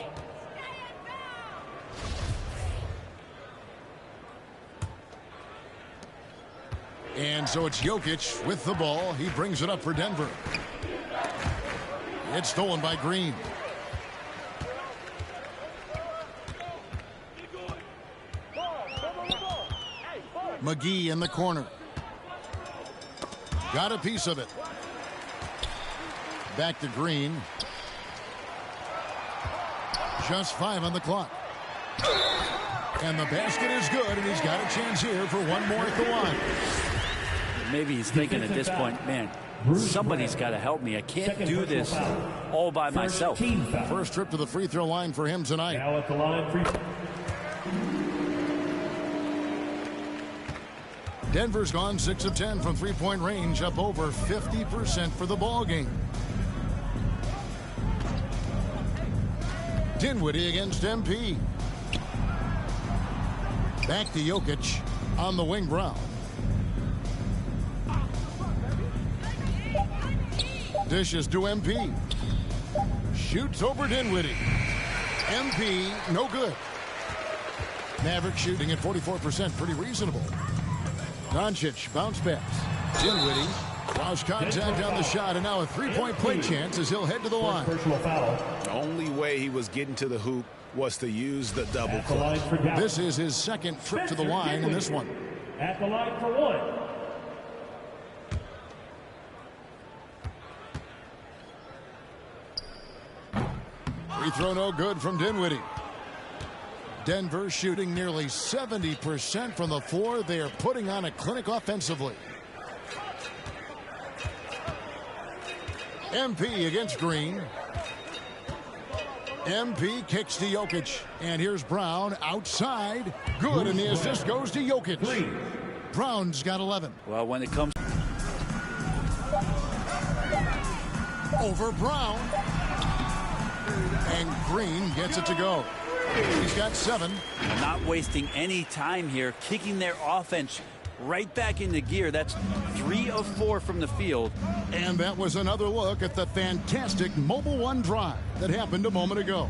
And so it's Jokic with the ball. He brings it up for Denver. It's stolen by Green. McGee in the corner. Got a piece of it. Back to Green. Just 5 on the clock. And the basket is good, and he's got a chance here for one more at the line. Maybe he's thinking at this point, man, somebody's got to help me. I can't do this all by myself. First trip to the free throw line for him tonight. Now at the line, Denver's gone 6 of 10 from three-point range, up over 50% for the ball game. Dinwiddie against MP. Back to Jokic on the wing. Brown. Dishes to MP. Shoots over Dinwiddie. MP, no good. Maverick shooting at 44%, pretty reasonable. Doncic, bounce pass. Dinwiddie, lost contact on the shot, and now a three-point play chance as he'll head to the line. The only way he was getting to the hoop was to use the double clutch. This is his second trip to the line in this one. At the line for one. Free throw no good from Dinwiddie. Denver shooting nearly 70% from the floor. They are putting on a clinic offensively. MP against Green. MP kicks to Jokic. And here's Brown outside. Good, and the assist goes to Jokic. Brown's got 11. Well, when it comes over Brown. And Green gets it to go. He's got 7. Not wasting any time here, kicking their offense right back into gear. That's 3 of 4 from the field. And that was another look at the fantastic Mobile One drive that happened a moment ago.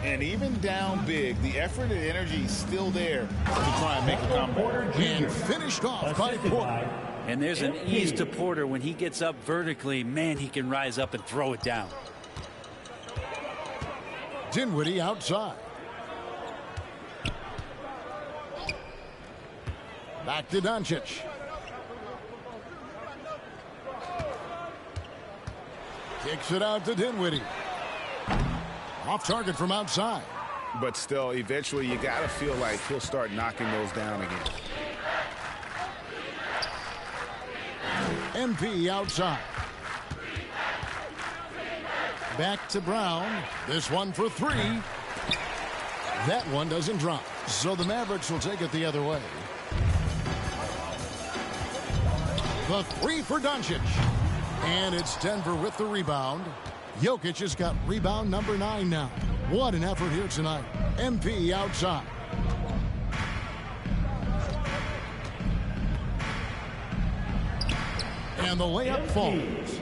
And even down big, the effort and energy is still there to try and make a comeback. And finished off by Porter. And there's an ease to Porter when he gets up vertically. Man, he can rise up and throw it down. Dinwiddie outside. Back to Doncic. Kicks it out to Dinwiddie. Off target from outside. But still, eventually you got to feel like he'll start knocking those down again. MP outside. Back to Brown. This one for 3. That one doesn't drop. So the Mavericks will take it the other way. The 3 for Doncic. And it's Denver with the rebound. Jokic has got rebound number 9 now. What an effort here tonight. MP outside. And the layup falls.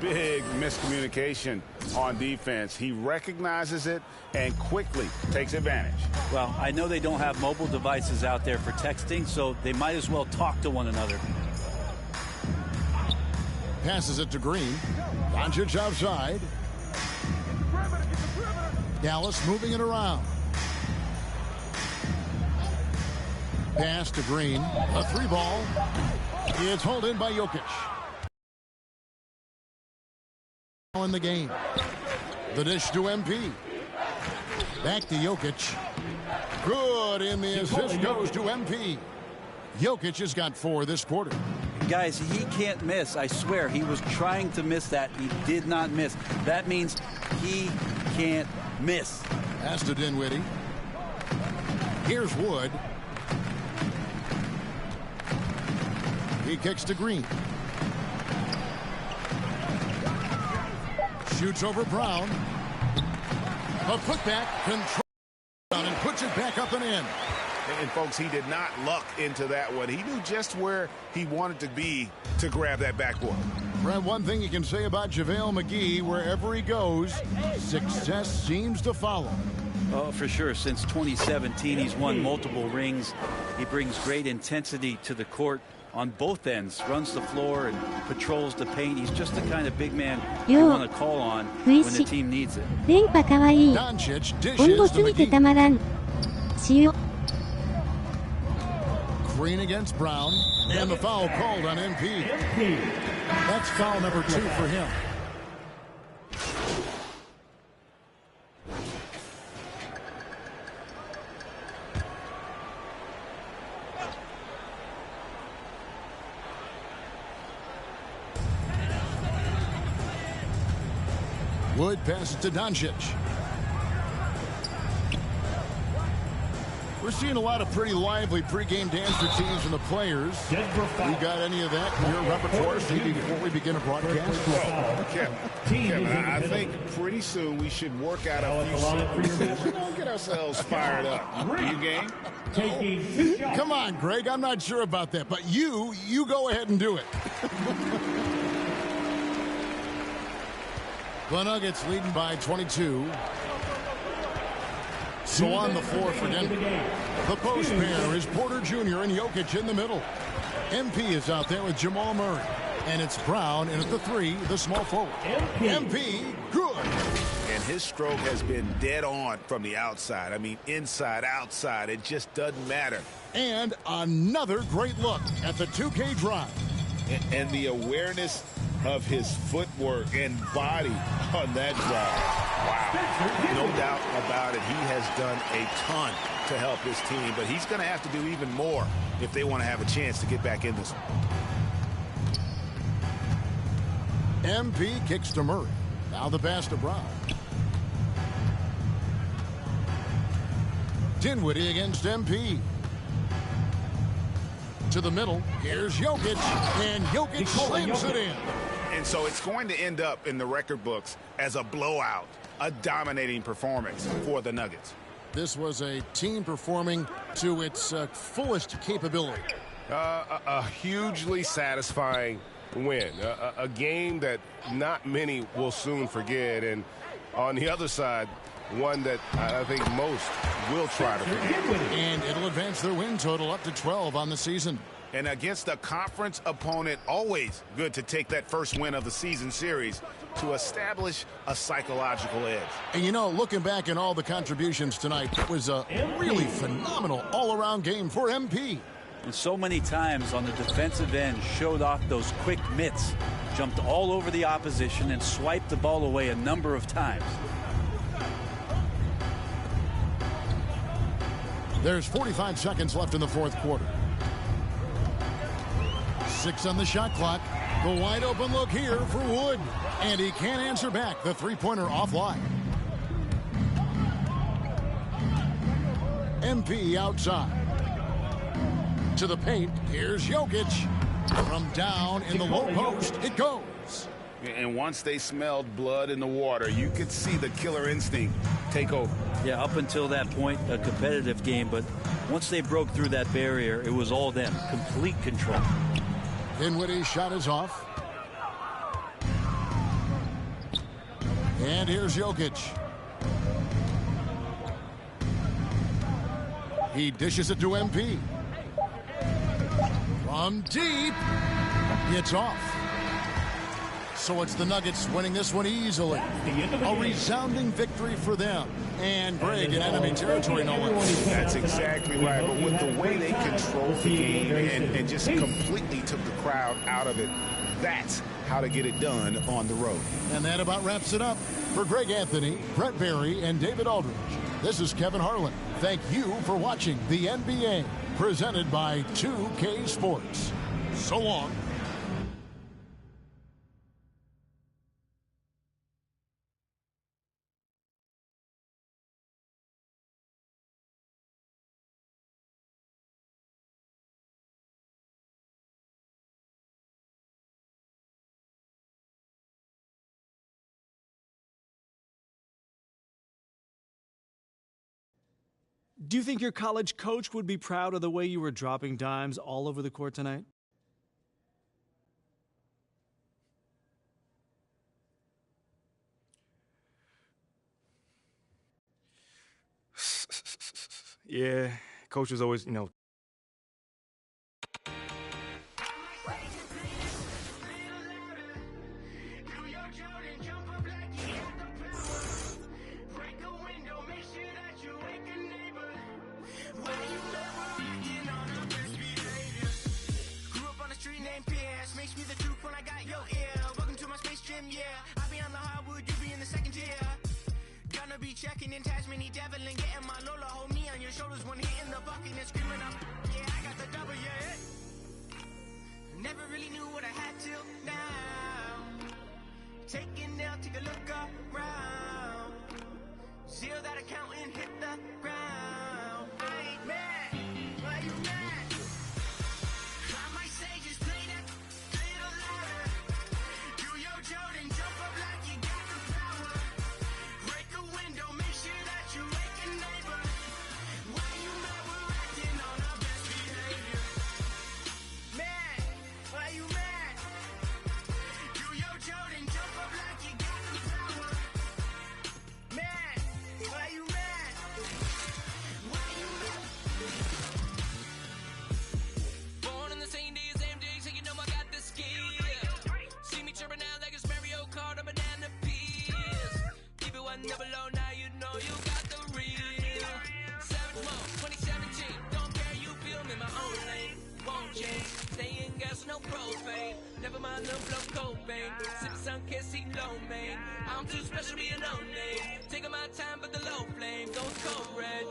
big miscommunication on defense. He recognizes it and quickly takes advantage. Well, I know they don't have mobile devices out there for texting, so they might as well talk to one another. Passes it to Green. Doncic outside. Dallas moving it around. Pass to Green. A three ball. It's hauled in by Jokic. In the game. The dish to MP. Back to Jokic. Good, and the assist goes to MP. Jokic has got 4 this quarter. Guys, he can't miss. I swear, he was trying to miss that. He did not miss. That means he can't miss. Pass to Dinwiddie. Here's Wood. He kicks to Green. Shoots over Brown. A putback, control, and puts it back up and in. And folks, he did not luck into that one. He knew just where he wanted to be to grab that backboard. Brad, one thing you can say about JaVale McGee, wherever he goes, success seems to follow. Oh, for sure. Since 2017, he's won multiple rings. He brings great intensity to the court on both ends, runs the floor and patrols the paint. He's just the kind of big man you want to call on when the team needs it. Doncic dishes to McGee. Green against Brown, and the foul called on MP. That's foul number 2 for him. Wood passes to Doncic. We're seeing a lot of pretty lively pregame dance routines from the players. You got any of that in your repertoire before we begin a broadcast? Kevin, I think pretty soon we should work out a few get ourselves fired up. You game? Come on, Greg. I'm not sure about that, but you go ahead and do it. The Nuggets leading by 22. So on the floor for Denver. The post pair is Porter Jr. and Jokic in the middle. MP is out there with Jamal Murray. And it's Brown, and at the 3, the small forward. MP, good. And his stroke has been dead on from the outside. I mean, inside, outside, it just doesn't matter. And another great look at the 2K drive. And the awareness of his footwork and body on that drive. Wow. No doubt about it. He has done a ton to help his team, but he's going to have to do even more if they want to have a chance to get back in this one. MP kicks to Murray. Now the pass to Brown. Dinwiddie against MP. To the middle. Here's Jokic. And Jokic slams it in. And so it's going to end up in the record books as a blowout, a dominating performance for the Nuggets. This was a team performing to its fullest capability. A hugely satisfying win. A game that not many will soon forget. And on the other side, one that I think most will try to forget. And it'll advance their win total up to 12 on the season. And against a conference opponent, always good to take that first win of the season series to establish a psychological edge. And, you know, looking back at all the contributions tonight, it was a really phenomenal all-around game for MP. And so many times on the defensive end showed off those quick mitts, jumped all over the opposition and swiped the ball away a number of times. There's 45 seconds left in the fourth quarter. 6 on the shot clock. The wide open look here for Wood. And he can't answer back. The three-pointer offline. MP outside. To the paint. Here's Jokic. From down in the low post, it goes. And once they smelled blood in the water, you could see the killer instinct take over. Yeah, up until that point, a competitive game. But once they broke through that barrier, it was all them. Complete control. Dinwiddie's shot is off. And here's Jokic. He dishes it to MP. From deep. It's off. So it's the Nuggets winning this one easily. A resounding victory for them. And Greg in enemy territory, no one. That's exactly right. But with the way they controlled the game and just completely took the crowd out of it, that's how to get it done on the road. And that about wraps it up. For Greg Anthony, Brett Barry, and David Aldridge, this is Kevin Harlan. Thank you for watching the NBA, presented by 2K Sports. So long. Do you think your college coach would be proud of the way you were dropping dimes all over the court tonight? Yeah, coach was always, Makes me the truth when I got your ear. Welcome to my space gym, yeah. I be on the hardwood, you be in the second tier. Gonna be checking in Tasmania Devil and getting my Lola. Hold me on your shoulders when hitting the bucket and screaming up. Yeah, I got the double, yeah. Never really knew what I had till now. Taking now, take a look around. Zero that account and hit the ground. I ain't mad, why you mad? I might say just play that little louder. Do your Jordan, jump up like you got the power. Break a window, make sure that you wake a neighbor. Why you mad? We're acting on our best behavior. Mad, why you mad? Do your Jordan, jump up like you got the power. Mad, why you mad? Why you mad? Born on the same day as MJ, so you know I got the skill. See me chirping out like it's Mario Kart or banana peels. Keep it one never low, now you know you got the real. Savage Mode, 2017, don't care, you feel me, my own lane. Won't change, stay in gas, no propane. Never mind the flow copain. Sip sun, can't see low, man. I'm too special, be a no name. Taking my time, but the low flame goes cold red.